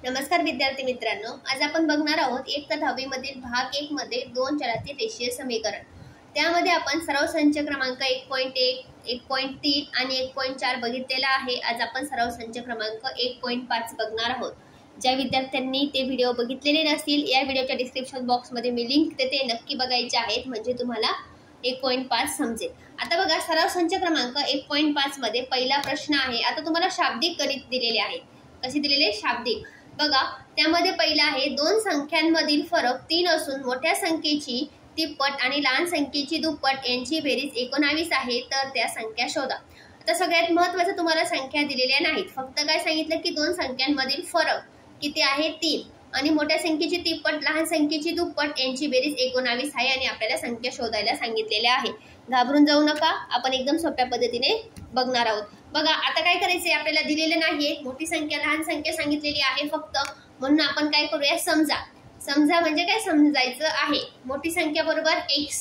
नमस्कार विद्यार्थी मित्रांनो, आज आपण बघणार आहोत इयत्ता 10वी मधील भाग 1 मध्ये दोन चलातील रेषीय समीकरण। त्यामध्ये आपण सराव संच क्रमांक 1.1, 1.3 आणि 1.4 बघितलेला आहे। आज आपण सराव संच क्रमांक 1.5 बघणार आहोत। ज्या विद्यार्थ्यांनी ते व्हिडिओ बघितलेले नसतील, या व्हिडिओच्या डिस्क्रिप्शन बॉक्स मध्ये मी लिंक देते, नक्की बघायचे आहेत म्हणजे तुम्हाला 1.5 समजेल। आता बघा, सराव संच क्रमांक 1.5 मध्ये पहिला प्रश्न आहे। आता तुम्हाला शाब्दिक गणित दिलेले आहे। कसे दिलेले? शाब्दिक। बघा, त्यामध्ये पहिला आहे दोन संख्यांमधील फरक 3 असून मोठ्या संख्येची तिप्पट आणि लहान संख्येची दुप्पट यांची बेरीज 19 आहे, तर त्या संख्या शोधा। आता सगळ्यात महत्त्वाचं तुम्हाला संख्या दिलेल्या नाहीत, फक्त काय सांगितलं की दोन संख्यांमधील फरक किती आहे 3 आणि मोठ्या संख्येची तिप्पट लहान संख्येची दुप्पट यांची बेरीज 19 आहे आणि आपल्याला संख्या शोधायला सांगितलेल्या आहे। घाबरून जाऊ नका, आपण एकदम सोप्या पद्धतीने बघणार आहोत। बघा, आता काय करायचंय, आपल्याला दिलेलं नाहीये, मोठी संख्या लहान संख्या सांगितलेली आहे फक्त, म्हणून आपण काय करूया, समजा म्हणजे काय समजायचं आहे। मोठी संख्या बरोबर x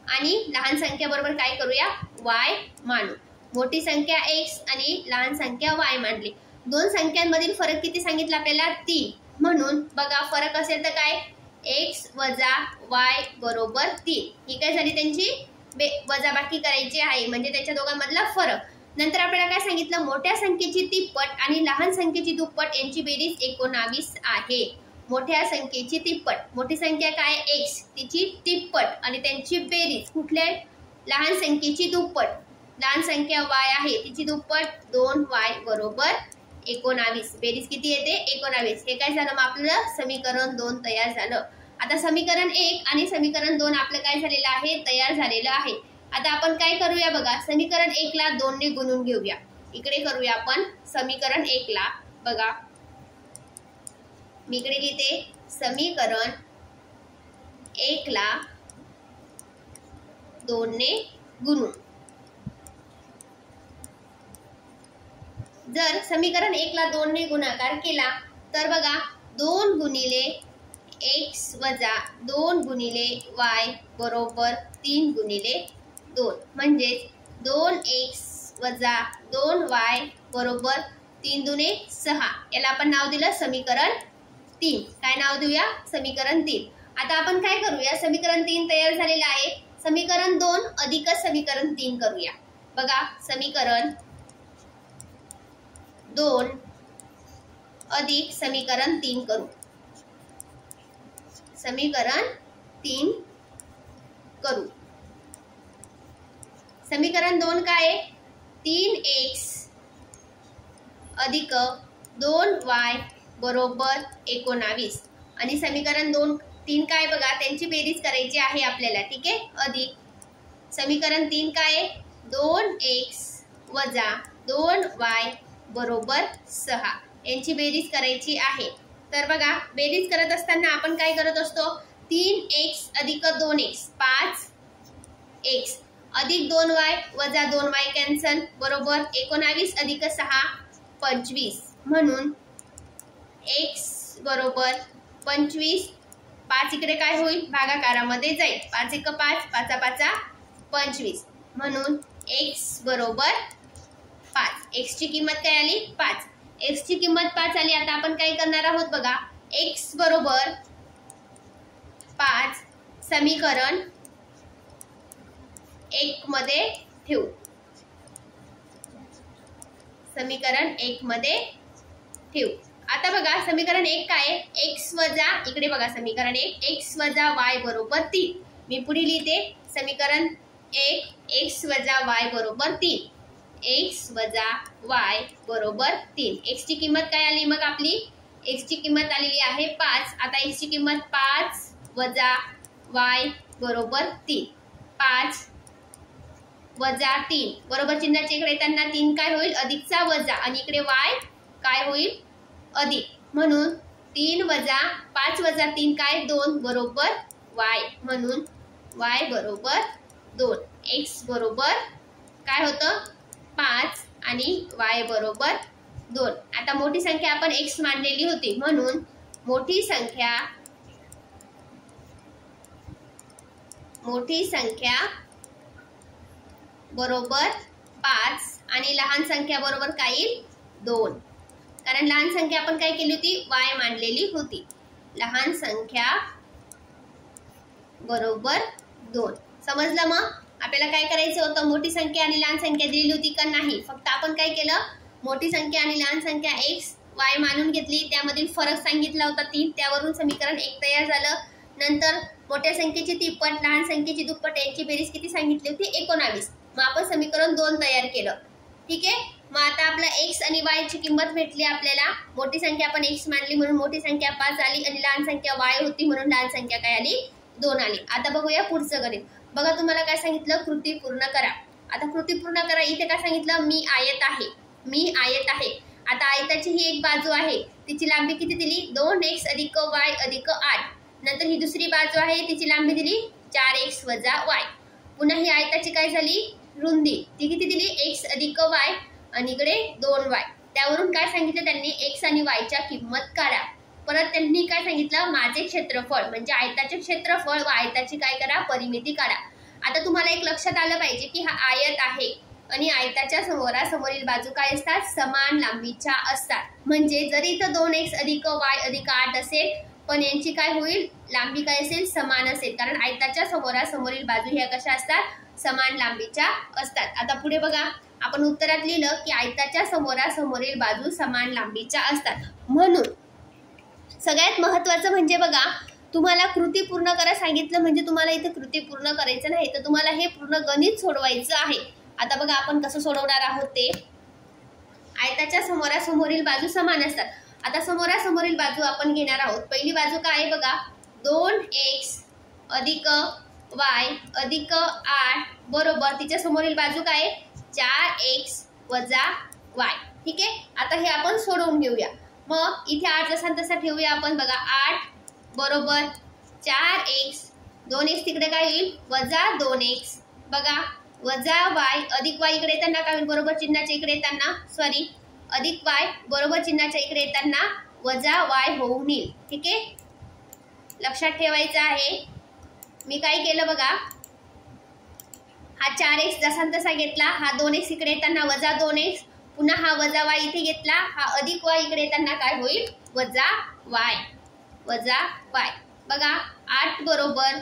आणि लहान संख्या बरोबर काय करूया, y मानू। मोठी संख्या x आणि लहान संख्या y मानली। दोन संख्यांमधील फरक किती सांगितलं आपल्याला, 3, म्हणून बघा फरक असेल तर काय, x वजा y बरोबर 3। ही काय झाली, त्यांची वजाबाकी करायची आहे, म्हणजे त्याच्या दोघांमधला फरक। नंतर आपल्याला काय सांगितलं, मोठ्या संख्येची तिप्पट आणि लहान संख्येची दुप्पट यांची बेरीज 19 आहे। मोठ्या संख्येची तिप्पट, मोठी संख्या काय x, तिची तिप्पट आणि त्यांची बेरीज कुठल्या, लहान संख्येची दुप्पट, लहान संख्या y आहे तिची दुप्पट 2y बरोबर 19। बेरीज किती येते, 19। हे काय झालं, मग आपलं समीकरण 2 तयार झालं। आता समीकरण 1 आणि समीकरण 2 आपलं काय झालेलं आहे, तयार झालेलं आहे। आता आपण काय करूया, बघा समीकरण 1 ला 2 ने गुणून घेऊया। इकडे करूया आपण समीकरण 1 ला, बघा मी इकडे लिहिते समीकरण 1 ला 2 ने गुणून। जर समीकरण 1 ला 2 ने गुणाकार केला तर बघा 2 गुणिले x वजा 2 गुणिले y बरोबर 3 गुणिले 2, म्हणजे 2x वजा 2y बरोबर 3 दुने 6। याला आपण नाव दिलं समीकरण 3। काय नाव देऊया, समीकरण 3। आता आपण काय करूया, समीकरण 3 तयार झालेलं आहे, समीकरण 2 अधिक समीकरण 3 करूया। बघा समीकरण 2 अधिक समीकरण 3 करू। समीकरण 3 करू। समीकरण 2 काय आहे, 3x अधिक 2y बरोबर 19 आणि समीकरण 3 काय, बघा त्यांची बेरीज करायची आहे आपल्याला, ठीक आहे। अधिक समीकरण 3 काय आहे, 2x वजा 2y बरोबर 6 यांची बेरीज करायची आहे। तर बघा बेरीज करत असताना आपण काय करत असतो, 3x अधिक 2x 5x अधिक 2y वजा 2y कॅन्सल बरोबर 19 अधिक 6 25, म्हणून x बरोबर 25। 5 इकडे काय होईल, भागाकारामध्ये जाईल, 5 एक 5, 5 5 25, म्हणून x बरोबर 5। x ची किंमत काय आली, 5। x ची किंमत 5 आली। आता आपण काय करणार आहोत, बघा x बरोबर 5 समीकरण 1 मध्ये ठेवू। समीकरण 1 मध्ये ठेवू। आता बघा समीकरण 1 काय, x वजा, इकडे बघा समीकरण 1 x वजा y बरोबर 3। मी पुढे लिहिते समीकरण 1 x वजा y बरोबर 3, x वजा y बरोबर 3। x ची किंमत काय आली, मग आपली x ची किंमत आलेली आहे 5। आता x ची किंमत 5 वजा y बरोबर 3, 5 वजा 3 बरोबर चिन्हाच्या इकडे येताना 3 काय होईल, अधिकचा वजा, आणि इकडे y काय होईल, अधिक, म्हणून 3 वजा 5 वजा 3 काय, 2 बरोबर y, म्हणून y बरोबर 2। x बरोबर काय होतं 5 आणि y बरोबर 2। आता मोठी संख्या आपण x मानलेली होती, म्हणून मोठी संख्या बरोबर 5 आणि लहान संख्या बरोबर काय येईल, 2। कारण लहान संख्या आपण काय केली होती, y मांडलेली होती. लहान संख्या बरोबर 2. समजलं? मग आपल्याला काय करायचं होतं, मोठी संख्या आणि लहान संख्या दिलेली होती का नाही, फक्त आपण काय केलं, मोठी संख्या आणि लहान संख्या x y मानून घेतली, त्यामधील फरक सांगितला होता 3, त्यावरून समीकरण 1 तयार झालं. नंतर मोठ्या संख्येची तिप्पट लहान संख्येची दुप्पट यांची बेरीज किती सांगितली होती, 19. मग आपण समीकरण 2 तयार केलं. ठीक आहे. मग आता आपला x आणि y ची किंमत भेटली आपल्याला. मोठी संख्या आपण x मानली म्हणून मोठी संख्या 5 आली आणि लहान संख्या y होती म्हणून लहान संख्या काय आली, 2 आली. आता बघूया पुढचं गणित. बघा तुम्हाला काय सांगितलं, कृती पूर्ण करा. आता कृती पूर्ण करा. इथे काय सांगितलं, मी आयत आहे. मी आयत आहे. आता आयताची ही एक बाजू आहे, तिची लांबी किती दिली, 2x अधिक y अधिक 8. नंतर ही दुसरी बाजू आहे, तिची लांबी दिली 4x वजा y. पुन्हा ही आयताची काय झाली, रुंदी, ती किती दिली, x अधिक y आणि इकडे 2y. त्यावरून काय सांगितलं त्यांनी, x आणि y च्या किंमत काढा. परत त्यांनी काय सांगितलं, माझे क्षेत्रफळ म्हणजे आयताचे क्षेत्रफळ व आयताची काय करा, परिमिती काढा. आता तुम्हाला एक लक्षात आलं पाहिजे की हा आयत आहे आणि आयताच्या समोरासमोरील बाजू काय असतात, समान लांबीच्या असतात. म्हणजे जरी इथं 2x अधिक y अधिक 8 असेल पण यांची काय होईल, लांबी काय असेल, समान असेल. कारण आयताच्या समोरासमोरील बाजू ह्या कशा असतात, समान लांबीच्या असतात. आता पुढे बघा, आपण उत्तरात लिहिलं की आयताच्या समोरासमोरील बाजू समान लांबीच्या असतात. म्हणून सगळ्यात महत्त्वाचं म्हणजे बघा, तुम्हाला कृती पूर्ण करा सांगितलं म्हणजे तुम्हाला इथे कृती पूर्ण करायचं नाही, तर तुम्हाला हे पूर्ण गणित सोडवायचं आहे. आता बघा आपण कसं सोडवणार आहोत ते. आयताच्या समोरासमोरील बाजू समान असतात. आता समोरासमोरील बाजू आपण घेणार आहोत. पहिली बाजू काय आहे बघा, 2x अधिक y अधिक 8 बरोबर तिच्या समोरील बाजू काय आहे, 4x वजा y. ठीक आहे. आता हे आपण सोडवून घेऊया. मग इथे 8 जसा तसा ठेवूया आपण. बघा 8 बरोबर 4x, 2x तिकडे काय होईल, वजा 2x. बघा वजा y अधिक y इकडे येताना काय होईल, बरोबर चिन्हाच्या इकडे येताना सॉरी अधिक y बरोबर चिन्हाच्या इकडे येताना वजा y होऊन येईल. ठीक आहे, लक्षात ठेवायचं आहे. मी काय केलं बघा, हा 4x जसा तसा घेतला, हा 2x इकडे येताना वजा 2x, पुन्हा हा वजा y इथे घेतला, हा अधिक y इकडे येताना काय होईल, वजा y वजा y. बघा 8 बरोबर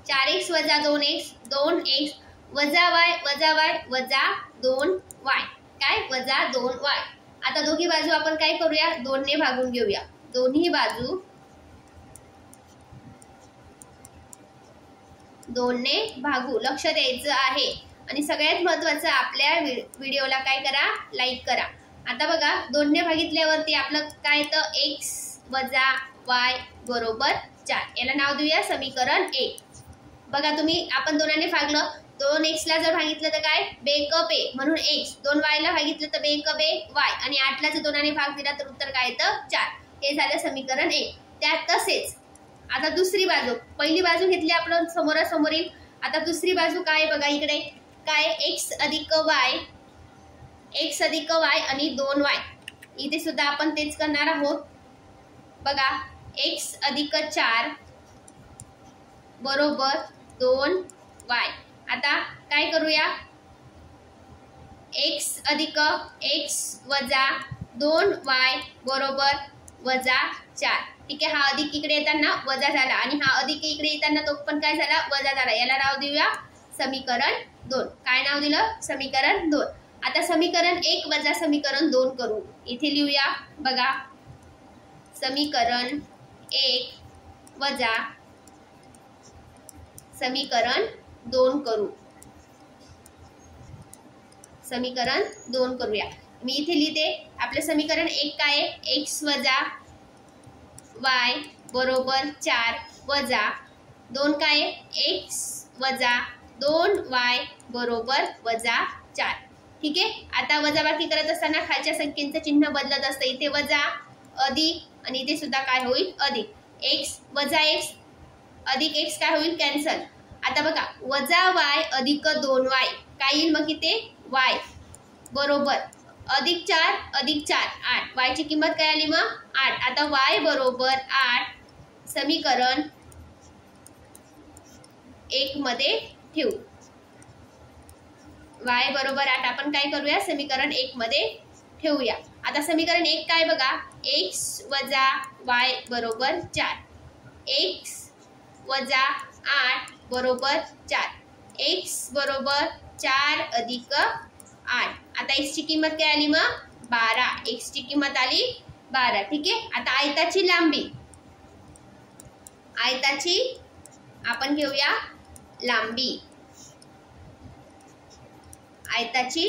4x वजा 2x 2x वजा y वजा वजा 2y, काय वजा 2y. आता दोघी बाजू आपण काय करूया, 2 ने भागून घेऊया. दोन्ही बाजू 2 ने भागू, लक्ष द्यायचं आहे. आणि सगळ्यात महत्त्वाचं, आपल्या व्हिडिओला काय करा, लाईक करा. आता बघा 2 ने भागितल्यावरती आपलं काय येतं, x वजा y बरोबर 4. याला नाव देऊया समीकरण 1. बघा तुम्ही, आपण 2 ने भागलं, 2x ला जर भागितलं तर काय, बेकप a म्हणून x, 2y ला भागितलं तर बेकप a y आणि 8 ला जर 2 ने भाग दिला तर उत्तर काय येतं, 4. हे झालं समीकरण 1. त्यात तसेच आता दुसरी बाजू, पहिली बाजू घेतली आपण समोरासमोरील. आता दुसरी बाजू काय बघा, इकडे काय x अधिक y आणि 2y. इथे सुद्धा आपण तेच करणार आहोत. बघा x अधिक 4 बरोबर 2y. आता काय करूया, x अधिक x वजा 2y बरोबर वजा 4. ठीक आहे, हा अधिक इकडे येताना वजा झाला आणि हा अधिक इकडे येताना तो पण काय झाला, वजा झाला. याला नाव देऊया समीकरण 2. काय नाव दिलं, समीकरण 2. आता समीकरण 1 वजा समीकरण 2 करू. इथे लिहूया. बघा समीकरण 1 वजा समीकरण 2 करू. समीकरण 2 करूया. मी इथे लिहिते. आपलं समीकरण 1 काय आहे, x वजा y बरोबर 4 वजा 2 काय आहे, x वजा 2y बरोबर वजा 4. ठीक आहे. आता वजाबाकी करत असताना खालच्या संख्येचं चिन्ह बदलत असतं. इथे वजा अधिक आणि इथे सुद्धा काय होईल, अधिक. x वजा x अधिक x काय होईल, कॅन्सल. आता बघा वजा y अधिक 2y काय येईल, मग इथे y बरोबर अधिक 4 8. y ची किंमत काय आली मग 8. आता y बरोबर 8 समीकरण 1 मध्ये ठेवू. y बरोबर 8 आपण काय करूया, समीकरण 1 मध्ये ठेवूया. आता समीकरण 1 काय बघा, x वजा y बरोबर 4, x वजा 8 बरोबर 4, x बरोबर 4 अधिक 8. आता x ची किंमत काय आली मग 12, x ची किंमत आली 12. ठीक आहे. आता आयताची लांबी, आयताची आपण घेऊया लांबी, आयताची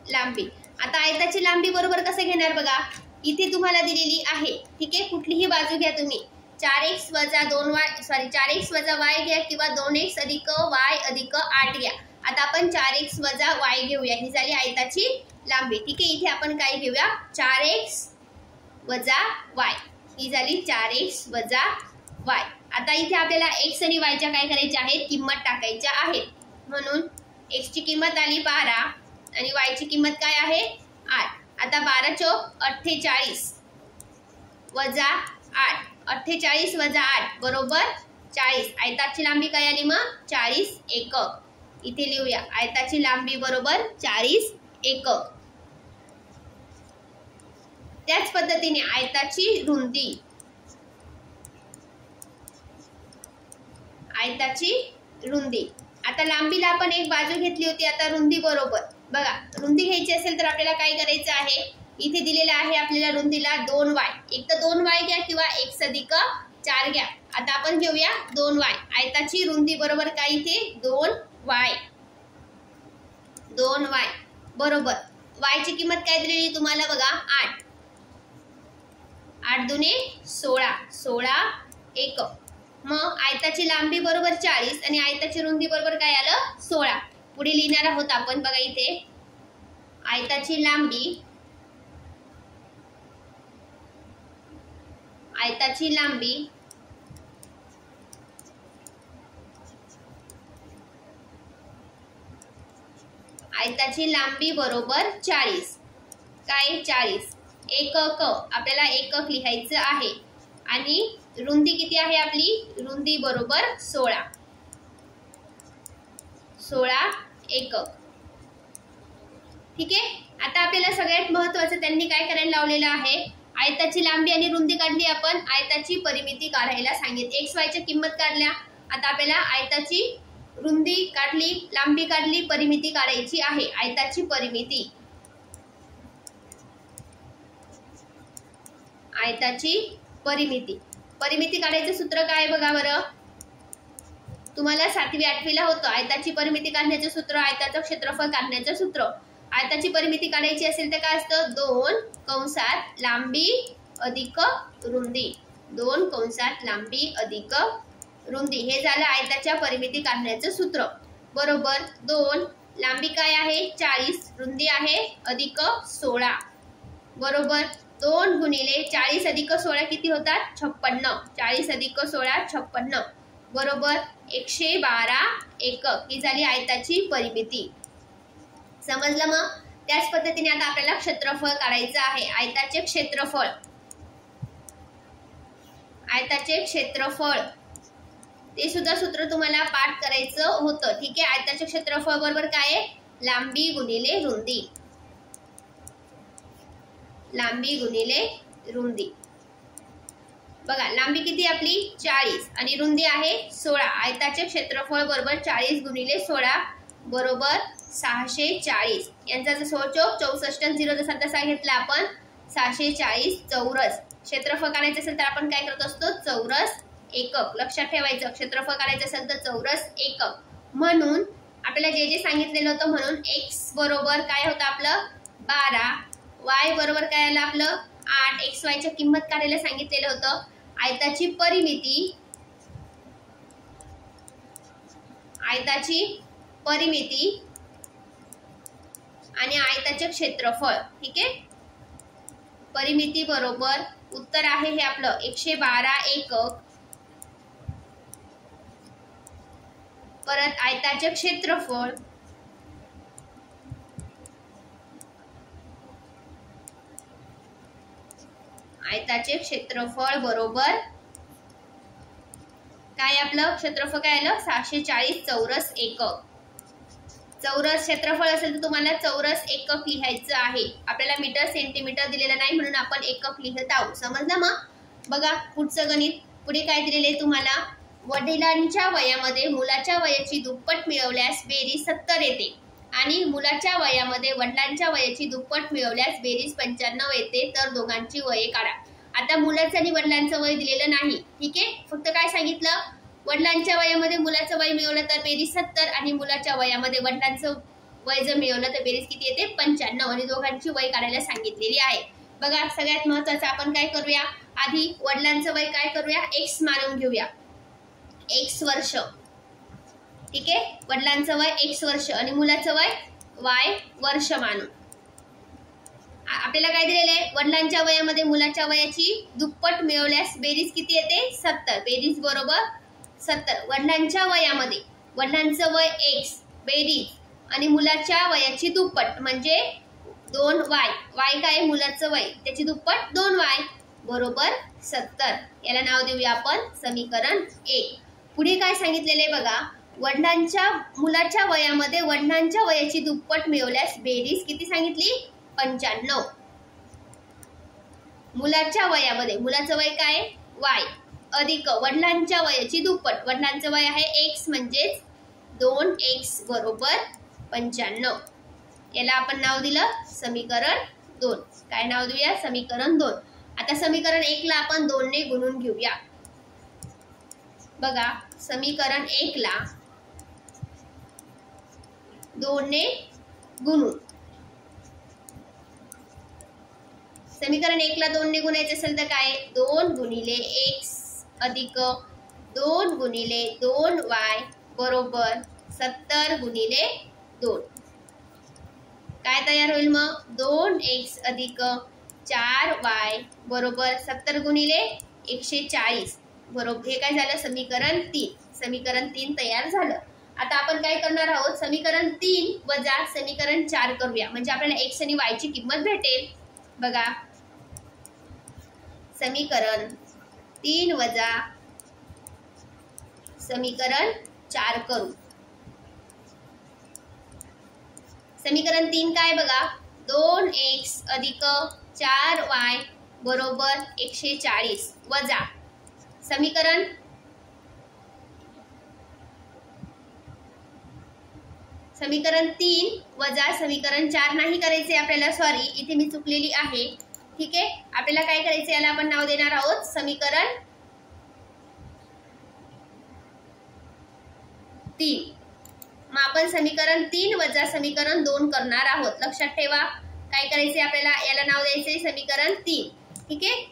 लांबी. आता आयताची लांबी बरोबर कसं घेणार बघा, इथे तुम्हाला दिलेली आहे. ठीक आहे. कुठलीही बाजू घ्या तुम्ही, 4x वजा 2y 4x वजा y घ्या किंवा 2x अधिक y अधिक 8 घ्या. आता आपण 4x वजा y घेऊया, ही झाली आयताची लांबी. ठीक आहे. इथे आपण काय घेऊया, 4x वजा y, ही झाली 4x वजा y. आता इथे आपल्याला x आणि y च्या काय करायच्या आहेत, किंमत टाकायच्या आहेत. म्हणून x ची किंमत आली 12 आणि y ची किंमत काय आहे 8. आता 12 चौक 48 वजा 8, 48 वजा 8 बरोबर 40. आयताची लांबी काय आली मग 40 एकक. इथे लिहूया, आयताची लांबी बरोबर 40 एकक. त्याच पद्धतीने आयताची रुंदी, आयताची रुंदी. आता लांबीला आपण एक बाजू घेतली होती, आता रुंदी बरोबर बघा, रुंदी घ्यायची असेल तर आपल्याला काय करायचं आहे, इथे दिलेलं आहे आपल्याला रुंदीला 2y, एक तर 2y घ्या किंवा x अधिक 4 घ्या. आता आपण घेऊया 2y. आयताची रुंदी बरोबर काय, इथे 2y, 2y बरोबर y ची किंमत काय दिलेली तुम्हाला बघा 8, 8 दुने 16, 16 एकक. मग आयताची लांबी बरोबर 40 आणि आयताची रुंदी बरोबर काय आलं 16. पुढे लिहिणार आहोत आपण बघा, इथे आयताची लांबी, आयताची लांबी आयताची लांबी बरोबर 40, काय 40 एकक. आपल्याला एकक लिहायचं आहे. आणि रुंदी किती आहे आपली, रुंदी बरोबर 16, 16 एकक. ठीक आहे. आता आपल्याला सगळ्यात महत्त्वाचं त्यांनी काय करायला लावलेलं आहे, आयताची लांबी आणि रुंदी काढली आपण, आयताची परिमिती काढायला सांगितली. x y च्या किंमत काढल्या. आता आपल्याला आयताची रुंदी काढली, लांबी काढली, परिमिती काढायची आहे. आयताची परिमिती, आयताची परिमिती. परिमिती काढायचं सूत्र काय बघा बरं, तुम्हाला 7वी 8वीला होतं. आयताची परिमिती काढण्याचं सूत्र, आयताचं क्षेत्रफळ काढण्याचं सूत्र. आयताची परिमिती काढायची असेल तर काय असतं, 2 कंसात लांबी अधिक रुंदी, 2 कंसात लांबी अधिक रुंदी. हे झालं आयताच्या परिमिती काढण्याचं सूत्र. बरोबर 2, लांबी काय आहे 40, रुंदी आहे अधिक 16 बरोबर 2 गुणिले 40 अधिक 16 किती होतात 56, 40 अधिक 16 56 बरोबर 112 एकक. ही झाली आयताची परिमिती. समजलं मग. त्याच पद्धतीने आता आपल्याला क्षेत्रफळ काढायचं आहे. आयताचे क्षेत्रफळ, आयताचे क्षेत्रफळ ते सुद्धा सूत्र तुम्हाला पाठ करायचं होतं. ठीक आहे. आयताचे क्षेत्रफळ बरोबर काय आहे, लांबी गुणिले रुंदी, लांबी गुणिले रुंदी. बघा लांबी किती आपली 40 आणि रुंदी आहे 16. आयताचे क्षेत्रफळ बरोबर 40 गुणिले 16 बरोबर 640. यांचा जर 16 चौक 64, 0 जसा तसा घेतला आपण 640 चौरस. क्षेत्रफळ काढायचं असेल तर आपण काय करत असतो, चौरस एकक. लक्षात ठेवायचं, क्षेत्रफळ काढायचं असेल तर चौरस एकक. म्हणून आपल्याला जे जे सांगितलेलं होतं, म्हणून x बरोबर काय होतं आपलं 12, y बरोबर काय आलं आपलं 8. x y च्या किंमत काढायला सांगितलेलं होतं. आयताची परिमिती, आयताची परिमिती आणि आयताचे क्षेत्रफळ. ठीक आहे. परिमिती बरोबर उत्तर आहे हे आपलं 112 एकक. परत आयताचे क्षेत्रफळ, आयताचे क्षेत्रफळ बरोबर काय आपलं क्षेत्रफळ काय आलं 640 चौरस एकक. चौरस क्षेत्रफळ असेल तर तुम्हाला चौरस एकक लिहायचं आहे. आपल्याला मीटर सेंटीमीटर दिलेलं नाही म्हणून आपण एकक लिहत आहोत. समजलं मग? बघा पुढचं गणित. पुढे काय दिलेले तुम्हाला, वडिलांच्या वयामध्ये मुलाच्या वयाची दुप्पट मिळवल्यास बेरीज 70 येते आणि मुलाच्या वयामध्ये वडिलांच्या वयाची दुप्पट मिळवल्यास बेरीज 95 येते, तर दोघांची वये काढा. आता मुलाचं आणि वडिलांचं वय दिलेलं नाही. ठीक आहे, फक्त काय सांगितलं, वडिलांच्या वयामध्ये मुलाचं वय मिळवलं तर बेरीज 70 आणि मुलाच्या वयामध्ये वडिलांचं वय जर मिळवलं तर बेरीज किती येते 95 आणि दोघांची वय काढायला सांगितलेली आहे. बघा सगळ्यात महत्वाचं आपण काय करूया, आधी वडिलांचं वय काय करूया, x मानून घेऊया, x वर्ष. ठीक आहे, वडिलांचं वय x वर्ष आणि मुलाचं वय y वर्ष मानून. आपल्याला काय दिलेलं आहे, वडिलांच्या वयामध्ये मुलाच्या वयाची दुप्पट मिळवल्यास बेरीज किती येते 70. बेरीज बरोबर 70. वडिलांच्या वयामध्ये वडिलांचं वय x बेरीज आणि मुलाच्या वयाची दुप्पट म्हणजे 2y. y काय, मुलाचं वय त्याची दुप्पट 2y बरोबर 70. याला नाव देऊया आपण समीकरण 1. पुढे काय सांगितलेले बघा, मुलाच्या वयामध्ये वडिलांच्या वयाची दुप्पट मिळवल्यास बेरीज किती सांगितली 95. मुलाच्या वयामध्ये मुलाचं वय काय y अधिक वडिलांच्या वयाची दुप्पट, वडिलांचं वय आहे x म्हणजेच 2x बरोबर 95. याला आपण नाव दिलं समीकरण 2. काय नाव देऊया, समीकरण 2. आता समीकरण 1 ला आपण 2 ने गुणून घेऊया. बघा समीकरण 1 ला 2 ने गुणून, समीकरण 1 ला 2 ने गुणायचे असेल तर काय, 2 गुणिले x अधिक 2 गुणिले 2y बरोबर 70 गुणिले 2. काय तयार होईल मग, 2x अधिक 4y बरोबर 70 गुणिले 140 बरोबर. हे काय झालं, समीकरण 3. समीकरण 3 तयार झालं. आता आपण काय करणार आहोत, समीकरण 3 वजा समीकरण 4 करूया म्हणजे आपल्याला x आणि y ची किंमत भेटेल. बघा समीकरण 3 वजा समीकरण 4 करू. समीकरण 3 काय बघा, 2x अधिक 4y बरोबर 140 वजा समीकरण समीकरण 3 वजा समीकरण 4 नाही करायचे आपल्याला, सॉरी इथे मी चुकलेली आहे. ठीक आहे, आपल्याला काय करायचं, याला आपण नाव देणार आहोत समीकरण 3. मग आपण समीकरण 3 वजा समीकरण 2 करणार आहोत. लक्षात ठेवा काय करायचे आपल्याला, याला नाव द्यायचे समीकरण 3. ठीक आहे,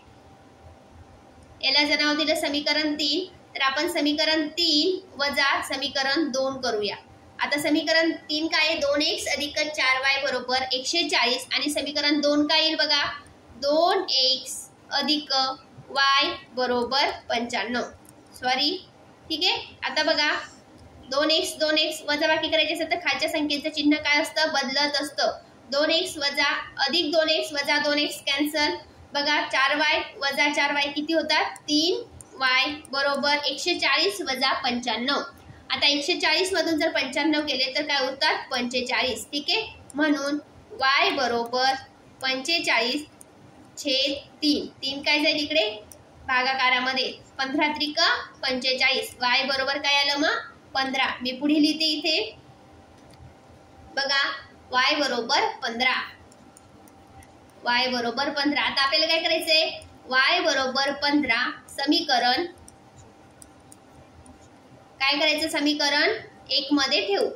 याला जर नाव दिलं समीकरण 3 तर आपण समीकरण 3 वजा समीकरण 2 करूया. आता समीकरण 3 काय, 2x अधिक 4y बरोबर 140 आणि समीकरण 2 काय येईल बघा, 2x अधिक y बरोबर 95. सॉरी. ठीक आहे, आता बघा 2x वजा बाकी करायचे असेल तर खालच्या संख्येचं चिन्ह काय असतं, बदलत असतं. 2x वजा अधिक 2x वजा 2x कॅन्सल. बघा 4y वजा 4y किती होतात, 3y बरोबर 140 वजा 95. आता 140 मधून जर 95 केले तर काय होतात 45. ठीक आहे, म्हणून y बरोबर 45 छेद 3. 3 काय जाईल इकडे भागाकारामध्ये, 15 त्रिक 45. y बरोबर काय आलं मग 15. मी पुढे लिहिते इथे बघा y बरोबर 15. y बरोबर 15. आता आपल्याला काय करायचंय, y बरोबर 15 समीकरण काय करायचं, समीकरण 1 मध्ये ठेवू.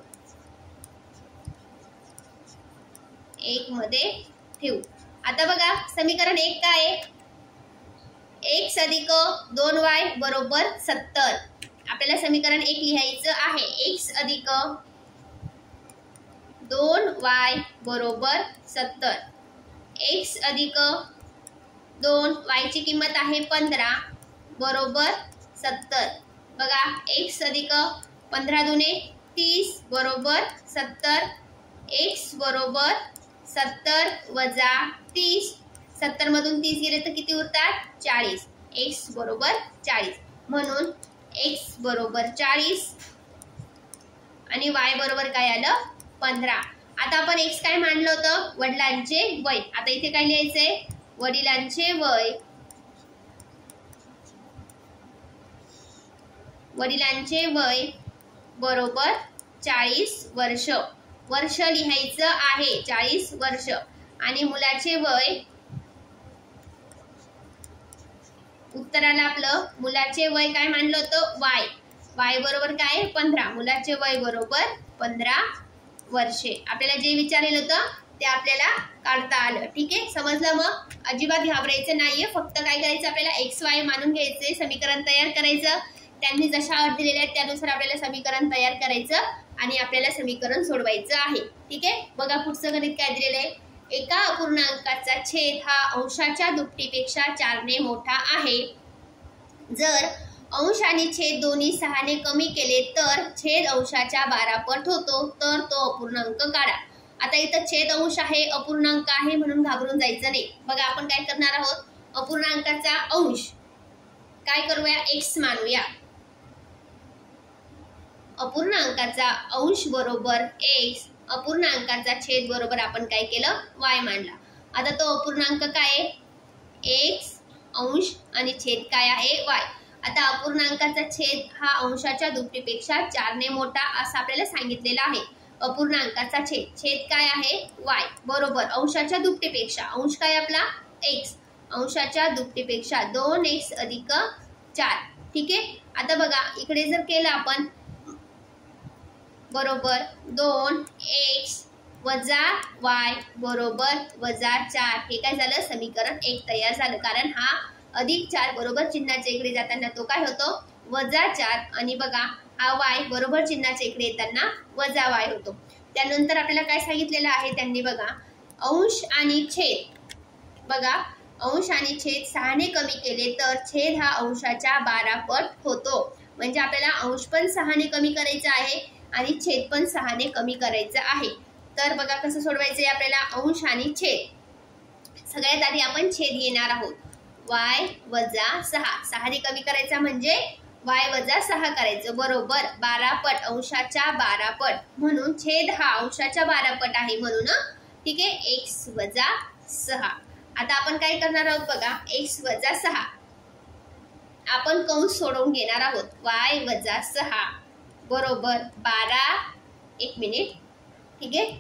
1 मध्ये ठेवू. आता बघा समीकरण 1 काय आहे, x अधिक 2y बरोबर 70. आपल्याला समीकरण 1 लिहायचं आहे, x अधिक 2y बरोबर 70. x अधिक 2 y ची किंमत आहे 15 बरोबर 70. बघा x अधिक 15 दुने 30 बरोबर 70. x बरोबर 70 वजा 30. 70 मधून 30 गेले तर किती उरतात 40. x बरोबर 40. म्हणून x बरोबर 40 आणि y बरोबर काय आलं 15. आता आपण x काय मानलं होतं? वडिलांचे वय. आता इथे काय लिहायचंय? वडिलांचे वय, वडिलांचे वय बरोबर 40 वर्ष. वर्ष लिहायचं आहे 40 वर्ष. आणि मुलाचे वय, उत्तराला आपलं मुलाचे वय काय मानलं होतं? y. y बरोबर काय? 15. मुलाचे वय बरोबर 15 वर्षे. आपल्याला जे विचारलेलं होतं ते आपल्याला काढता आलं. ठीक आहे, समजलं? मग अजिबात घाबरायचं नाहीये. फक्त काय करायचं? आपल्याला xy मानून घ्यायचे, समीकरण तयार करायचं. त्यांनी जशा अट दिलेल्या आहेत त्यानुसार आपल्याला समीकरण तयार करायचं आणि आपल्याला समीकरण सोडवायचं आहे. ठीक आहे, बघा पुढचं गणित काय दिलेलं आहे? एका अपूर्णांकाचा छेद हा अंशाच्या दुपटीपेक्षा 4 ने मोठा आहे. जर अंश आणि छेद दोन्ही 6 ने कमी केले तर छेद अंशाच्या 12 पट होतो. तर तो अपूर्णांक काढा. आता इथं छेद अंश आहे, अपूर्णांक आहे म्हणून घाबरून जायचं नाही. बघा आपण काय करणार आहोत? अपूर्णांकाचा अंश काय करूया? x मानूया. अपूर्णांकाचा अंश बरोबर x, अपूर्णांकाचा छेद बरोबर आपण काय केलं? y मानला. आता तो अपूर्णांक काय आहे? x अंश आणि छेद काय आहे? y. आता अपूर्णांकाचा छेद हा अंशाच्या दुपटीपेक्षा 4 ने मोठा असं आपल्याला सांगितलेलं आहे. अपूर्णांकाचा छेद, छेद काय आहे? y बरोबर अंशाच्या दुपटीपेक्षा, अंश काय आपला? x, अंशाच्या दुपटीपेक्षा 2x अधिक 4. ठीक आहे, आता बघा इकडे जर केलं आपण बरोबर 2x वजा y बरोबर वजा 4. हे काय झालं? समीकरण 1 तयार झालं. कारण हा अधिक 4 बरोबर चिन्हाच्या इकडे जाताना तो काय होतो? वजा 4. आणि बघा हा y बरोबर चिन्हाच्या इकडे येताना वजा y होतो. त्यानंतर आपल्याला काय सांगितलेलं आहे त्यांनी? बघा अंश आणि छेद, बघा अंश आणि छेद 6 ने कमी केले तर छेद हा अंशाच्या 12 पट होतो. म्हणजे आपल्याला अंश पण 6 ने कमी करायचा आहे आणि छेद पण 6 ने कमी करायचं आहे. तर बघा कसं सोडवायचंय आपल्याला? अंश आणि छेद. सगळ्यात आधी आपण छेद घेणार आहोत. y वजा 6. 6 ने कमी करायचा म्हणजे y वजा 6 करायचं बरोबर 12 पट, अंशाच्या 12 पट. म्हणून छेद हा अंशाच्या 12 पट आहे म्हणून ठीक आहे x वजा 6. आता आपण काय करणार आहोत? बघा x वजा 6 आपण कंस सोडवून घेणार आहोत. y वजा 6 बरोबर 12. 1 मिनिट. ठीक आहे,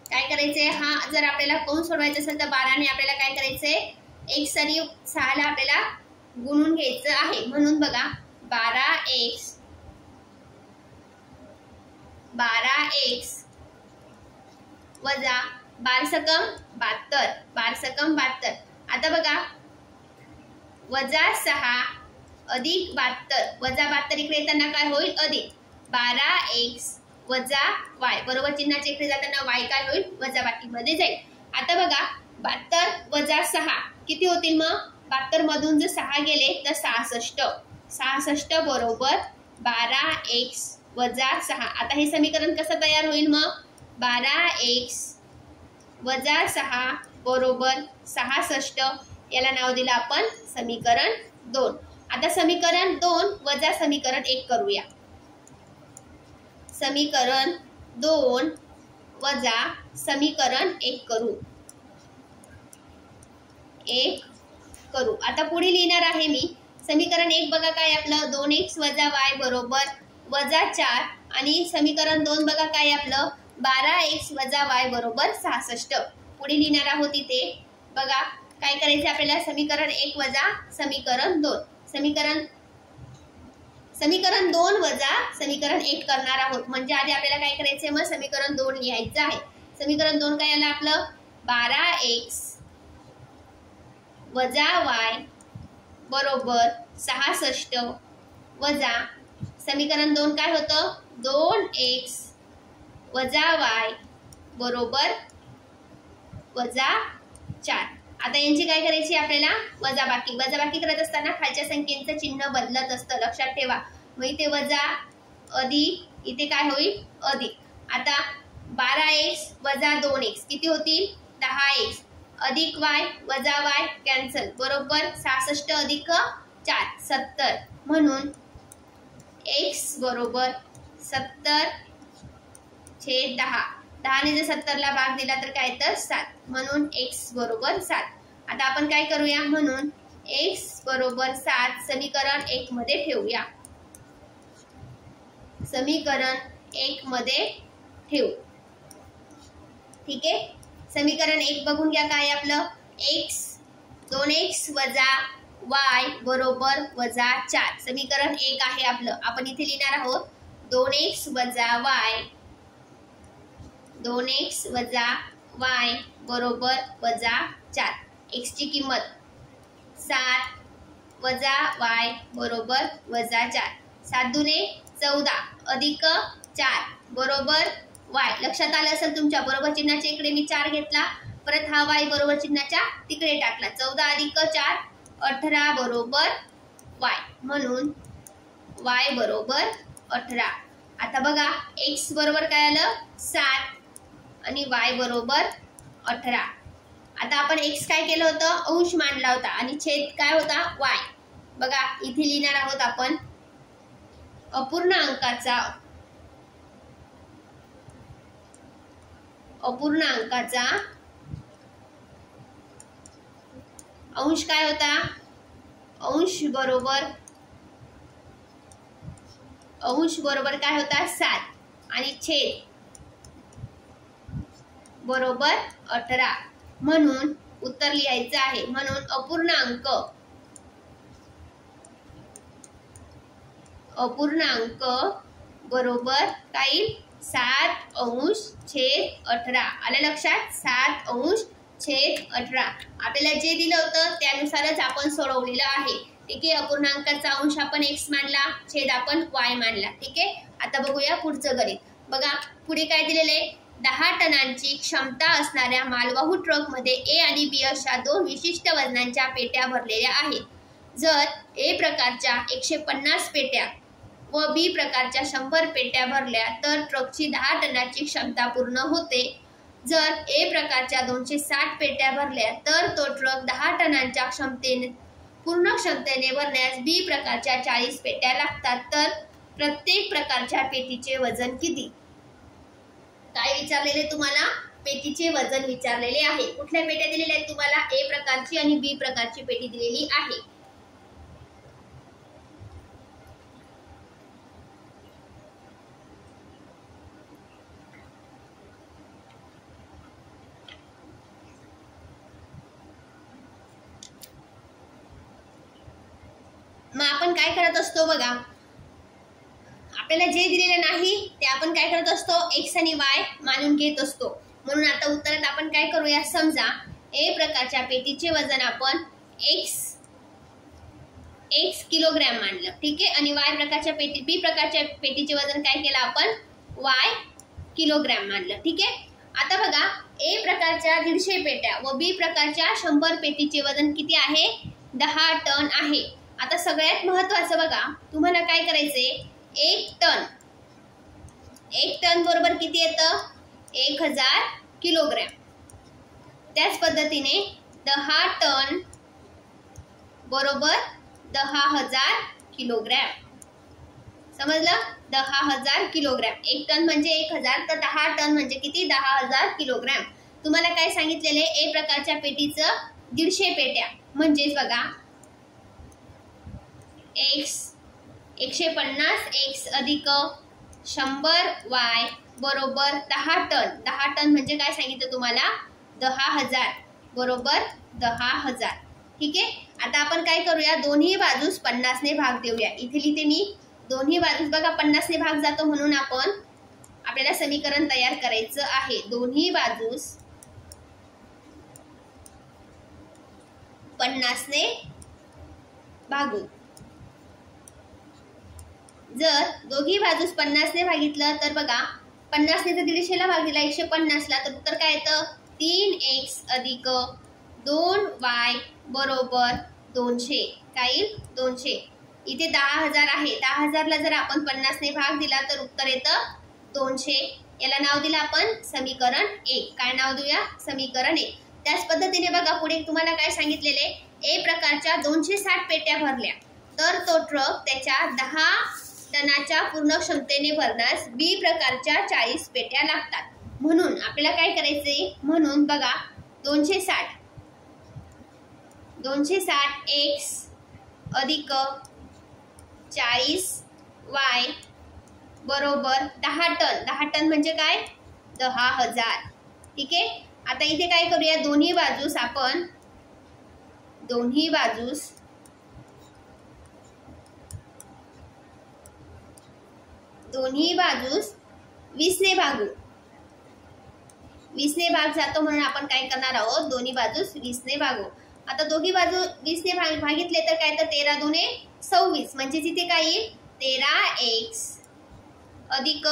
काय करायचंय? हा जर आपल्याला कंस सोडवायचा असेल तर 12 ने आपल्याला काय करायचंय? x आणि 6 ला आपल्याला गुणून घ्यायचं आहे. म्हणून बघा 12x वजा 12 सकम 72, 12 सकम 72. आता बघा वजा 6 अधिक 72, वजा 72 इकडे येताना काय होईल? अधिक 12x वजा y बरोबर चिन्हाच्या इकडे जाताना y काय होईल? वजा बाकीमध्ये जाईल. आता बघा 72 वजा 6 किती होतील? मग 72 मधून जर 6 गेले तर 66. 66 बरोबर 12x वजा 6. आता हे समीकरण कसं तयार होईल? मग 12x वजा 6 बरोबर 66. याला नाव दिलं आपण समीकरण 2. आता समीकरण 2 वजा समीकरण 1 करूया. समीकरण 2 वजा समीकरण 1 करू. आता पुढे लिहिणार आहे मी समीकरण 1. बघा काय आपलं? 2x वजा y बरोबर वजा 4. आणि समीकरण 2 बघा काय आपलं? 12x वजा y बरोबर 66. पुढे लिहिणार आहोत इथे. बघा काय करायचं आपल्याला? समीकरण 1 वजा समीकरण 2. समीकरण 2 वजा समीकरण 1 करणार आहोत. म्हणजे आधी आपल्याला काय करायचंय? मग समीकरण 2 लिहायचं आहे. समीकरण 2 काय आलं आपलं? 12x वजा y बरोबर 66 वजा समीकरण 2 काय होतं? 2x वजा y बरोबर वजा 4. आता यांची काय करायची आपल्याला? वजाबाकी. वजाबाकी करत असताना खालच्या संख्येचं चिन्ह बदलत असतं, लक्षात ठेवा. मग इथे वजा अधिक, इथे काय होईल? अधिक. आता 12x वजा 2x किती होतील? 10x अधिक y वजा y कॅन्सल बरोबर 66 अधिक 4 70. म्हणून x बरोबर 70/10. 10 ने जर 70 ला भाग दिला तर काय येतं 7, म्हणून x बरोबर 7. आता आपण काय करूया, म्हणून x बरोबर 7 समीकरण 1 मध्ये ठेवूया. समीकरण 1 मध्ये ठेवू. ठीक आहे, समीकरण 1 बघून घ्या. काय आपलं x 2x वजा y बरोबर वजा 4. समीकरण 1 आहे आपलं. आपण इथे लिहिणार आहोत 2x वजा y 2x वजा y बरोबर वजा 4. x ची किंमत 7 वजा y बरोबर वजा 4. 7 दुने 14 अधिक 4 बरोबर y. लक्षात आलं असेल तुमच्या, बरोबर चिन्हाच्या इकडे मी 4 घेतला, परत हा y बरोबर चिन्हाच्या तिकडे टाकला. 14 अधिक 4 18 बरोबर y, म्हणून y बरोबर 18. आता बघा x बरोबर काय आलं 7 आणि y बरोबर 18. आता आपण x काय केलं होतं, अंश मांडला होता आणि छेद काय होता y. बघा इथे लिहिणार आहोत आपण अपूर्णांकाचा अंश काय होता, अंश बरोबर काय होता 7 आणि छेद बरोबर 18, म्हणून उत्तर लिहायचं आहे. म्हणून अपूर्णांक बरोबर काय 7/18. आलं लक्षात, 7/18. आपल्याला जे दिलं होतं त्यानुसारच आपण सोडवलेलं आहे. ठीक आहे, अपूर्णांकाचा अंश आपण x मानला, छेद आपण y मानला. ठीक आहे, आता बघूया पुढचं गणित. बघा पुढे काय दिलेले, 10 टनांची क्षमता असणाऱ्या मालवाहू ट्रकमध्ये A आणि B अशा 2 विशिष्ट वजनांच्या पेट्या भरलेल्या आहेत. जर A प्रकारच्या 150 पेट्या व B प्रकारच्या 100 पेट्या भरल्या तर ट्रकची 10 टनाची क्षमता पूर्ण होते. जर A प्रकारच्या 260 पेट्या भरल्या तर तो ट्रक 10 टनांच्या पूर्ण क्षमतेने भरण्यास B प्रकारच्या 40 पेट्या लागतात. तर प्रत्येक प्रकारच्या पेटीचे वजन किती? काय विचारलेले तुम्हाला, पेटीचे वजन विचारलेले आहे. कुठल्या पेट्या दिलेल्या आहेत तुम्हाला, A प्रकारची आणि B प्रकारची पेटी दिलेली आहे. मग आपण काय करत असतो बघा, आपल्याला जे दिलेले नाही ते आपण काय करत असतो, x आणि y मानून घेत असतो. म्हणून आता उत्तरात आपण काय करूया, समजा A प्रकारच्या पेटीचे वजन आपण x किलोग्रॅम मानलं. ठीक आहे, आणि B प्रकारच्या पेटीचे वजन काय केलं आपण y किलोग्रॅम मानलं. ठीक आहे, आता बघा A प्रकारच्या 150 पेट्या व B प्रकारच्या 100 पेटीचे वजन किती आहे, 10 टन आहे. आता सगळ्यात महत्त्वाचं बघा, तुम्हाला काय करायचंय, 1 टन बरोबर किती येतं, 1000 किलोग्रॅम. त्याच पद्धतीने 10 टन बरोबर 10,000 किलोग्रॅम. समजलं, 10,000 किलोग्रॅम. 1 टन म्हणजे 1000, तर 10 टन म्हणजे किती, 10,000 किलोग्रॅम. तुम्हाला काय सांगितलेले, A प्रकारच्या पेटीचं 150 पेट्या म्हणजेच बघा x अधिक 100y बरोबर 10 टन. 10 टन म्हणजे काय सांगितलं तुम्हाला, 10,000 बरोबर 10,000. ठीक आहे, आता आपण काय करूया, दोन्ही बाजूस 50 ने भाग देऊया. इथे लिहिते मी, दोन्ही बाजूस बघा 50 ने भाग जातो, म्हणून आपल्याला समीकरण तयार करायचं आहे. दोन्ही बाजूस 50 ने भागू. जर दोघी बाजूस 50 ने भागितलं तर बघा 50 ने जर 150 ला भाग दिला 150 ला, तर उत्तर काय येतं, 3x अधिक 2y बरोबर 200. काय 200. इथे 10,000 आहे, 10,000 ला जर आपण 50 ने भाग दिला तर उत्तर येतं 200. याला नाव दिलं आपण समीकरण 1. काय नाव देऊया, समीकरण 1. त्याच पद्धतीने बघा पुढे तुम्हाला काय सांगितलेले, A प्रकारच्या 260 पेट्या भरल्या तर तो ट्रक त्याच्या 10 टनाच्या पूर्ण क्षमतेने भरण्यास बी प्रकारच्या 40 पेट्या लागतात. म्हणून आपल्याला काय करायचंय, म्हणून बघा 260 x अधिक 40 y बरोबर 10 टन. 10 टन म्हणजे काय, 10,000. ठीक आहे. आता इथे काय करूया, दोन्ही बाजूस 20 ने भागू. 20 ने भाग जातो म्हणून आपण काय करणार आहोत, दोन्ही बाजूस 20 ने भागू. आता दोघी बाजू 20 ने भागितले तर काय, तर 13 दुने 26 म्हणजे तिथे काय येईल, 13x अधिक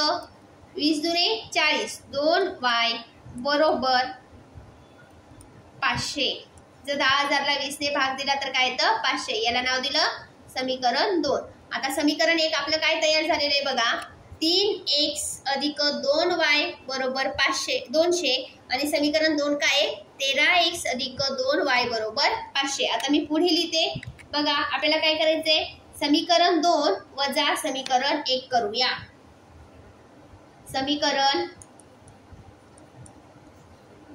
20 दुने 40 2y बरोबर 500. जर 10,000 ला 20 ने भाग दिला तर काय येतं, 500. याला नाव दिलं समीकरण 2. आता समीकरण 1 आपलं काय तयार झालेलं आहे बघा, 3x अधिक 2y बरोबर 200 आणि समीकरण 2 काय आहे, 13x अधिक 2y बरोबर 500. आता मी पुढे लिहिते बघा. आपल्याला काय करायचंय, समीकरण 2 वजा समीकरण 1 करूया. समीकरण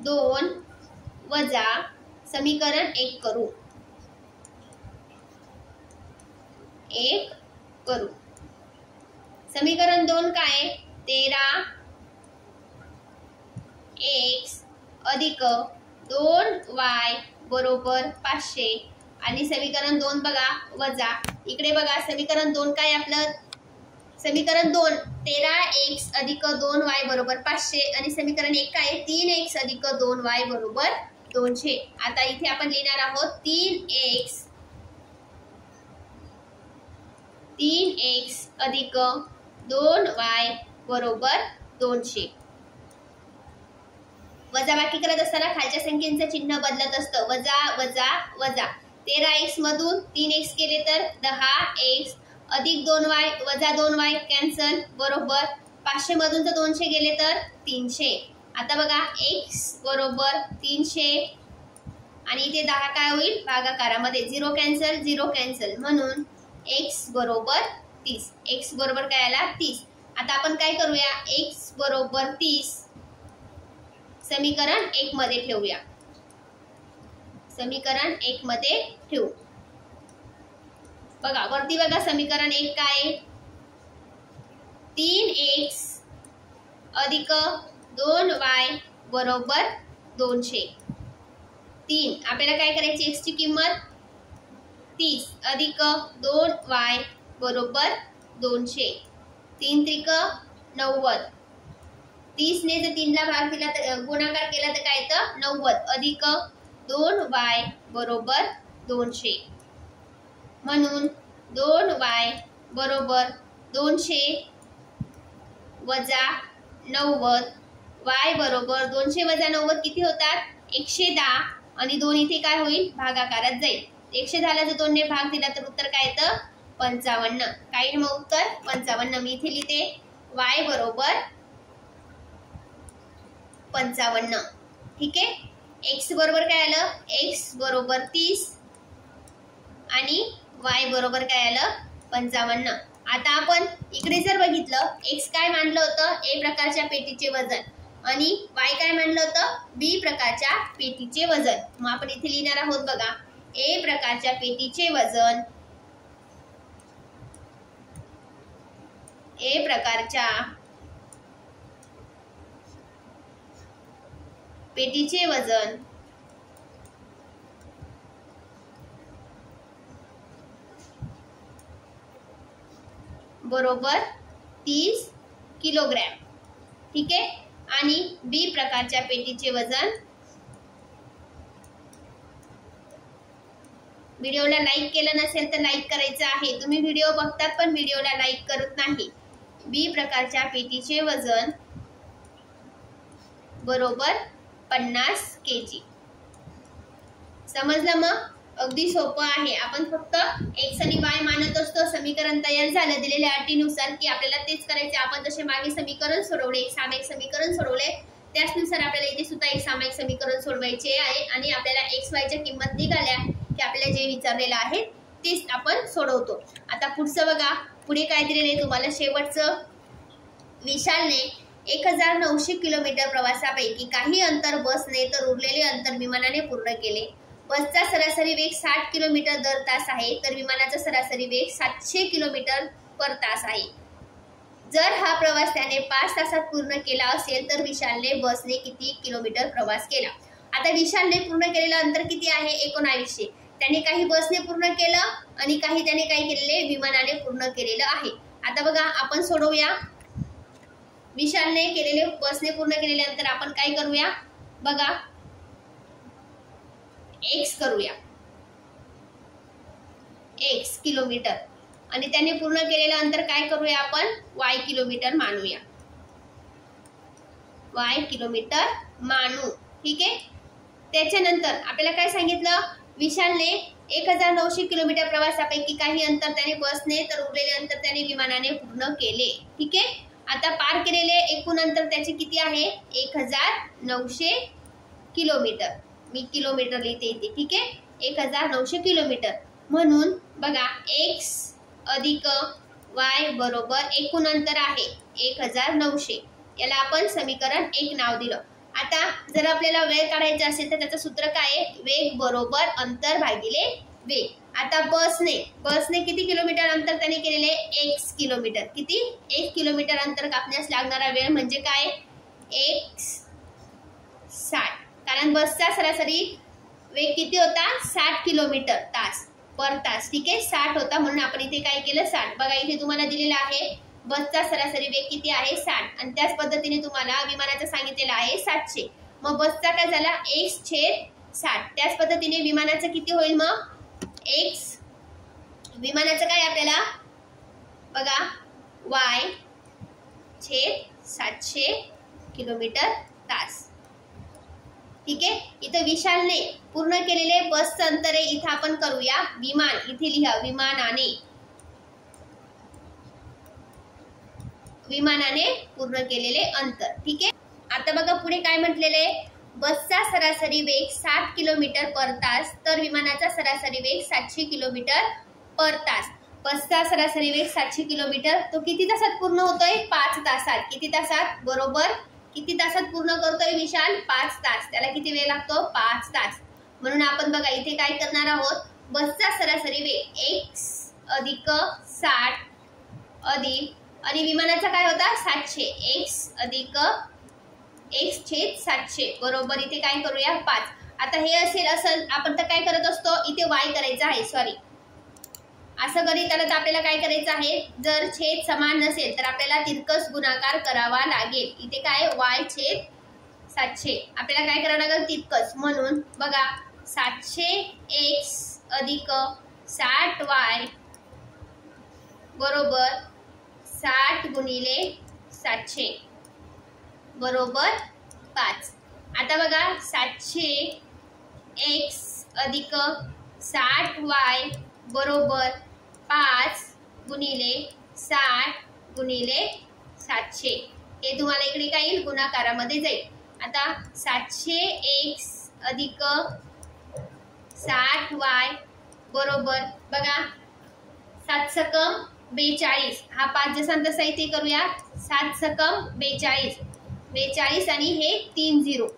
2 वजा समीकरण 1 करू. समीकरण 2 काय, 13x अधिक 2y बरोबर 500 आणि समीकरण 2 बघा वजा, इकडे बघा समीकरण 2 काय आपलं, समीकरण 2 13x अधिक 2y बरोबर 500 आणि समीकरण 1 काय, 3x अधिक 2y बरोबर 200. आता इथे आपण लिहिणार आहोत 3x अधिक 2y बरोबर 200. वजाबाकी करत असताना खालच्या संख्येचं चिन्ह बदलत असतं. वजा वजा वजा. 13x मधून 3x केले तर 10x अधिक 2y वजा 2y कॅन्सल बरोबर 500 मधून तर 200 गेले तर 300. आता बघा x बरोबर 300 आणि इथे 10 काय होईल, भागाकारामध्ये 0 कॅन्सल म्हणून x बरोबर 30. x बरोबर काय आला, 30. आता आपण काय करूया, x बरोबर 30 समीकरण 1 मध्ये ठेवूया. समीकरण 1 मध्ये ठेवू. बघा वरती बघा समीकरण 1 काय, 3x अधिक 2y बरोबर 200. 3 आपल्याला काय करायची, x ची किंमत 30 अधिक 2y बरोबर 200. 3 त्रिक 90. 30 ने जर 3 ला भाग दिला तर गुणाकार केला तर काय येतं, 90 अधिक 2y बरोबर 200. म्हणून 2y बरोबर 200 वजा 90. y बरोबर 200 वजा 90 किती होतात, 110 आणि 2 इथे काय होईल, भागाकारात जाईल. 110 ला जर 2 ने भाग दिला तर उत्तर काय येतं, 55. काय मग उत्तर 55. मी इथे लिहिते y बरोबर 55. ठीक आहे. x बरोबर काय आलं, x बरोबर 30 आणि y बरोबर काय आलं, 55. आता आपण इकडे जर बघितलं, x काय मानलं होतं, a प्रकारच्या पेटीचे वजन आणि y काय मानलं होतं, b प्रकारच्या पेटीचे वजन. मग आपण इथे लिहिणार आहोत बघा, a प्रकारच्या पेटीचे वजन, a प्रकारच्या पेटीचे वजन बरोबर 30 किलोग्रॅम. ठीक आहे. आणि बी प्रकारच्या पेटीचे वजन, व्हिडिओला लाईक केलं नसेल तर लाईक करायचं आहे. तुम्ही व्हिडिओ बघतात पण व्हिडिओला लाईक करत नाही. बी प्रकारच्या पेटीचे वजन बरोबर 50 kg. समजलं? मग अगदी सोपं आहे. आपण फक्त x आणि y मानत असतो. समीकरण तयार झालं दिलेल्या अटीनुसार की आपल्याला तेच करायचे. आपण जसे मागे समीकरण सोडवले, एक सामायिक समीकरण सोडवले, त्याचनुसार आपल्याला इथे सुद्धा एक सामायिक समीकरण सोडवायचे आहे आणि आपल्याला x y च्या किंमत निघाल्या की आपल्याला जे विचारलेलं आहे तेच आपण सोडवतो। आता पुढचं बघा, पुढे काय दिलेलं आहे तुम्हाला शेवटचं। विशालने 1900 किलोमीटर प्रवासापैकी काही अंतर बसने तर उरलेले अंतर विमानाने पूर्ण केले। बसचा सरासरी वेग 60 किलोमीटर दर तास आहे, तर विमानाचा सरासरी वेग 700 किलोमीटर पर तास आहे। जर हा प्रवास त्याने 5 तासात पूर्ण केला असेल तर विशालने बसने किती किलोमीटर प्रवास केला। आता विशालने पूर्ण केलेलं अंतर किती आहे? 1900। त्याने काही बसने पूर्ण केलं आणि काही त्याने काय केलेले विमानाने पूर्ण केलेलं आहे। आता बघा आपण सोडवूया। विशालने केलेले बसने पूर्ण केलेले अंतर आपण काय करूया बघा, x करूया, x किलोमीटर, आणि त्याने पूर्ण केलेलं अंतर काय करूया आपण y किलोमीटर मानूया, y किलोमीटर मानू। ठीक आहे। त्याच्यानंतर आपल्याला काय सांगितलं, विशालने 1900 किलोमीटर प्रवासापैकी काही अंतर त्याने बसने तर उरलेले अंतर त्याने विमानाने पूर्ण केले। ठीक आहे। आता पार केलेले एकूण अंतर त्याचे किती आहे? 1900 किलोमीटर। मी किलोमीटर लिहिते इथे। ठीक आहे। 1900 किलोमीटर म्हणून बघा x अधिक y बरोबर एकूण अंतर आहे 1900। याला आपण समीकरण 1 नाव दिलं। आता जर आपल्याला वेळ काढायचा असेल तर त्याचं सूत्र काय आहे? वेग बरोबर अंतर भागिले वेग। आता बसने किती किलोमीटर अंतर त्याने केलेले? x kilometre. किती? 1 किलोमीटर अंतर कापण्यास लागणारा वेळ म्हणजे काय? x 60। कारण बसचा सरासरी वेग किती होता? 60 किलोमीटर तास पर तास। ठीक आहे। 60 होता म्हणून आपण इथे काय केलं 60। बघा इथे तुम्हाला दिलेलं आहे बसचा सरासरी वेग किती आहे? 60, आणि त्याच पद्धतीने तुम्हाला विमानाचं सांगितलेलं आहे 700। मग बसचा काय झाला? x/60। त्याच पद्धतीने विमानाचं किती होईल मग? x विमानाचं काय आपल्याला बघा y/700 किलोमीटर तास। ठीक आहे। इथं विशालने पूर्ण केलेले बसचं अंतर आहे, इथं आपण करूया विमान, इथे लिहा विमानाने पूर्ण केलेले अंतर। ठीक आहे। आता बघा पुढे काय म्हटलेले, बसचा सरासरी वेग 60 किलोमीटर पर तास तर विमानाचा सरासरी वेग 700 किलोमीटर पर तास। बसचा सरासरी वेग 700 किलोमीटर तो किती तासात पूर्ण होतोय? 5 तासात। किती तासात? बरोबर किती तासात पूर्ण करतोय विशाल? 5 तास। त्याला किती वेळ लागतो? 5 तास। म्हणून आपण बघा इथे काय करणार आहोत, बसचा सरासरी वेग x अधिक 60 अधिक, आणि विमानाचा काय होता? 700, x अधिक x/700 बरोबर इथे काय करूया 5। आता हे असेल असं आपण तर काय करत असतो, इथे y करायचं आहे, सॉरी असं करीत आलं तर आपल्याला काय करायचं आहे, जर छेद समान नसेल तर आपल्याला तिरकस गुणाकार करावा लागेल। इथे काय y/700 आपल्याला काय करावं लागेल? तिरकस। म्हणून बघा 700x अधिक 60y बरोबर 60 गुणिले 700 बरोबर 5। आता बघा 700x अधिक 60y बरोबर 5 गुणिले 60 गुणिले 700। हे तुम्हाला इकडे काय येईल? गुणाकारामध्ये जाईल। आता 700x अधिक 60y बरोबर बघा 7 सकम 42, हा 5 जसा तसा इथे करूया, 7 सकम 42, 42 आणि हे 3 0।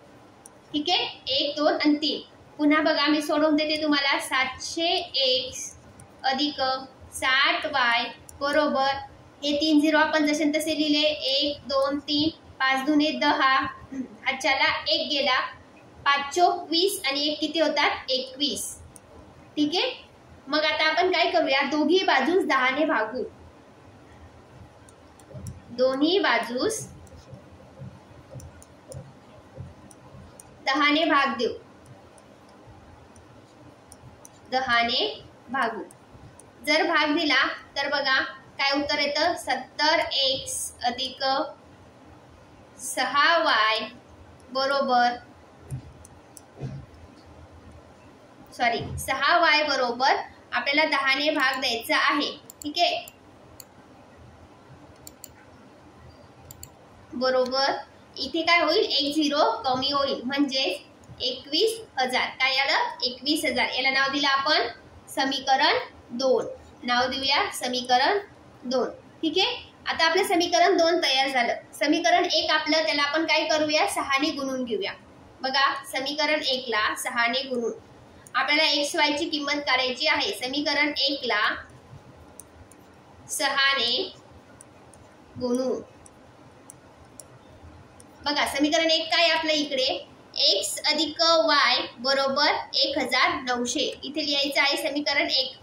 ठीक आहे। 1 2 आणि 3। पुन्हा बघा मी सोडवून देते तुम्हाला, 700x अधिक 60y बरोबर हे 3 0 आपण जसे तसे लिहिले, 1 2 3 5 दुने 10, हातच्याला 1 गेला, 5 चोक 20 आणि 1 किती होतात? 21। ठीक आहे। मग आता आपण काय करूया, दोन्ही बाजूस 10 ने भागू, दोन्ही बाजूस 10 ने भाग देऊ, 10 ने भागू। जर भाग दिला तर बघा काय उत्तर येतं, 70x अधिक 6y बरोबर 6y बरोबर आपल्याला 10 ने भाग द्यायचा आहे। ठीक आहे। बरोबर इथे काय होईल, 1 0 कमी होईल म्हणजे 21,000। काय आलं? 21,000। याला नाव दिलं आपण समीकरण 2 नाव देऊया समीकरण 2. ठीक आहे. आता आपलं समीकरण 2 तयार झालं. समीकरण 1 आपलं त्याला आपण काय करूया 6 ने गुणून घेऊया. बघा समीकरण 1 ला 6 ने गुणून आपल्याला xy ची किंमत काढायची आहे. समीकरण 1 ला 6 ने गुणून बघा समीकरण 1 काय आपलं इकडे x अधिक y बरोबर 1900. इथे लिहायचं आहे समीकरण 1.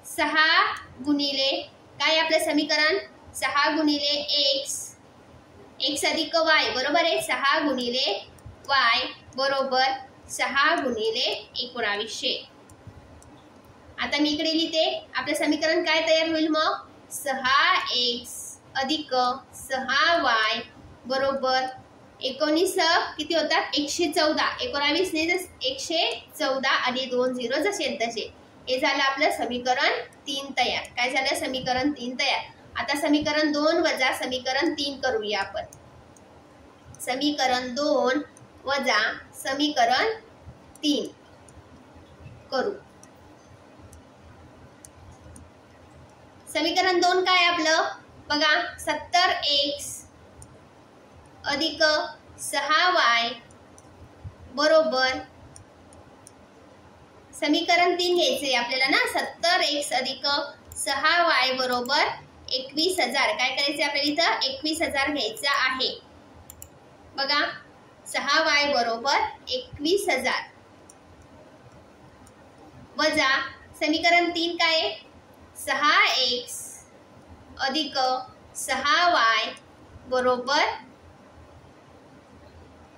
6 गुणिले काय आपलं समीकरण 6 गुणिले x अधिक y बरोबर आहे 6 गुणिले y बरोबर 6 गुणिले 1900. आता मी इकडे लिहिते आपलं समीकरण काय तयार होईल मग 6x अधिक 6y बरोबर 19 किती होतात 114. 19 ने 114 आणि 2 0 जसे तसे. हे झालं आपलं समीकरण 3 तयार. काय झालं समीकरण 3 तयार. आता समीकरण 2 वजा समीकरण 3 करूया आपण. समीकरण 2 वजा समीकरण 3 करू. समीकरण 2 काय आपलं बघा 70x अधिक 6y बरोबर समीकरण 3 घ्यायचे आपल्याला ना 70x अधिक 6y बरोबर 21,000. काय करायचे आपल्याला इथं 21,000 घ्यायचा आहे. बघा 6y बरोबर 21,000 वजा समीकरण 3 काय 6x अधिक 6y बरोबर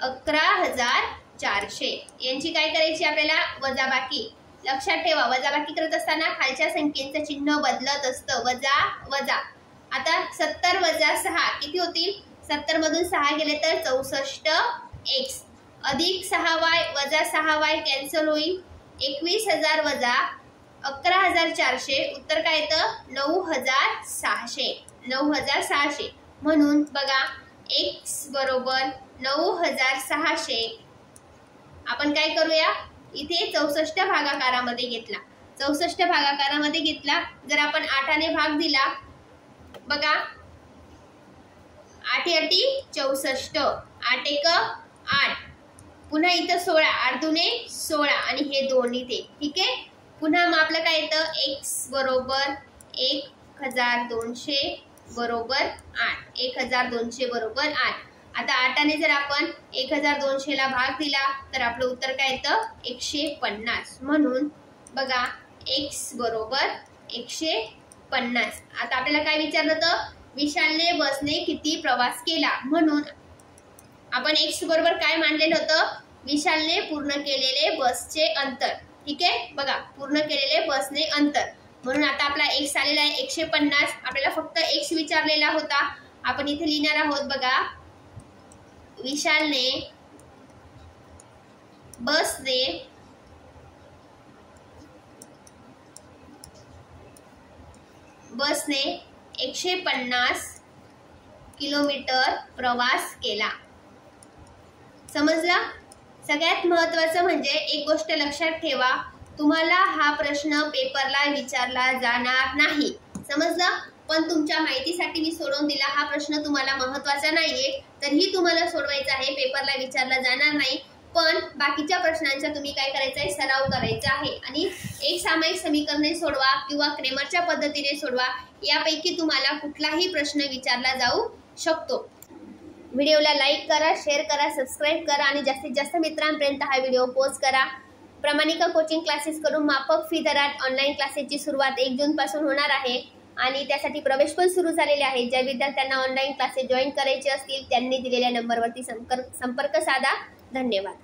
11,400. यांची काय करायची आपल्याला वजाबाकी. लक्षात ठेवा वजाबाकी करत असताना खालच्या संख्येचं चिन्ह बदलत असतं. वजा वजा. आता 70 वजा 6 किती होतील 70 मधून 6 गेले तर 64x अधिक 6y वजा 6y कॅन्सल होईल. 21,000 वजा 11,400 उत्तर काय येतं 9,600. 9,600 म्हणून बघा x बरोबर 9,600. आपण काय करूया इथे 64 भागाकारामध्ये घेतला. 64 भागाकारामध्ये घेतला. जर आपण 8 ने भाग दिला बघा 8 8 64 8 1 8 पुन्हा इथं 16 8 दुने 16 आणि हे 2 इथे. ठीक आहे. पुन्हा मग आपलं काय येतं x बरोबर 1,200 बरोबर 8. 1,200 बरोबर 8. आता 8 ने जर आपण 1,200 ला भाग दिला तर आपलं उत्तर काय येतं 150. म्हणून बघा x बरोबर 150. आता आपल्याला काय विचारलं होतं विशालने बसने किती प्रवास केला. म्हणून आपण x बरोबर काय मानलेलं होतं विशालने पूर्ण केलेले बसचे अंतर. ठीक आहे. बघा पूर्ण केलेले बसने अंतर. म्हणून आता आपला x आलेला आहे 150. आपल्याला फक्त x विचारलेला होता. आपण इथे लिहिणार आहोत बघा विशालने बसने 150 किलोमीटर प्रवास केला. समजला. सगळ्यात महत्त्वाचं म्हणजे एक गोष्ट लक्षात ठेवा तुम्हाला हा प्रश्न पेपरला विचारला जाणार नाही. समजलं. पण तुमच्या माहितीसाठी मी सोडवून दिला. हा प्रश्न तुम्हाला महत्त्वाचा नाहीये तरीही तुम्हाला सोडवायचा आहे. पेपरला विचारला जाणार नाही. पण बाकीच्या प्रश्नांचा तुम्ही काय करायचं आहे सराव करायचा आहे. आणि एक सामायिक समीकरणे सोडवा किंवा क्रेमरच्या पद्धतीने सोडवा. यापैकी तुम्हाला कुठलाही प्रश्न विचारला जाऊ शकतो. व्हिडिओला लाईक करा, शेअर करा, सबस्क्राईब करा आणि जास्तीत जास्त मित्रांपर्यंत हा व्हिडिओ पोस्ट करा. प्रमाणिका कोचिंग क्लासेस कडून माफक फी दरात ऑनलाईन क्लासेसची सुरुवात 1 जून पासून होणार आहे आणि त्यासाठी प्रवेश पण सुरू झालेले आहे. ज्या विद्यार्थ्यांना ऑनलाईन क्लासेस जॉईन करायचे असतील त्यांनी दिलेल्या नंबरवरती संपर्क साधा. धन्यवाद.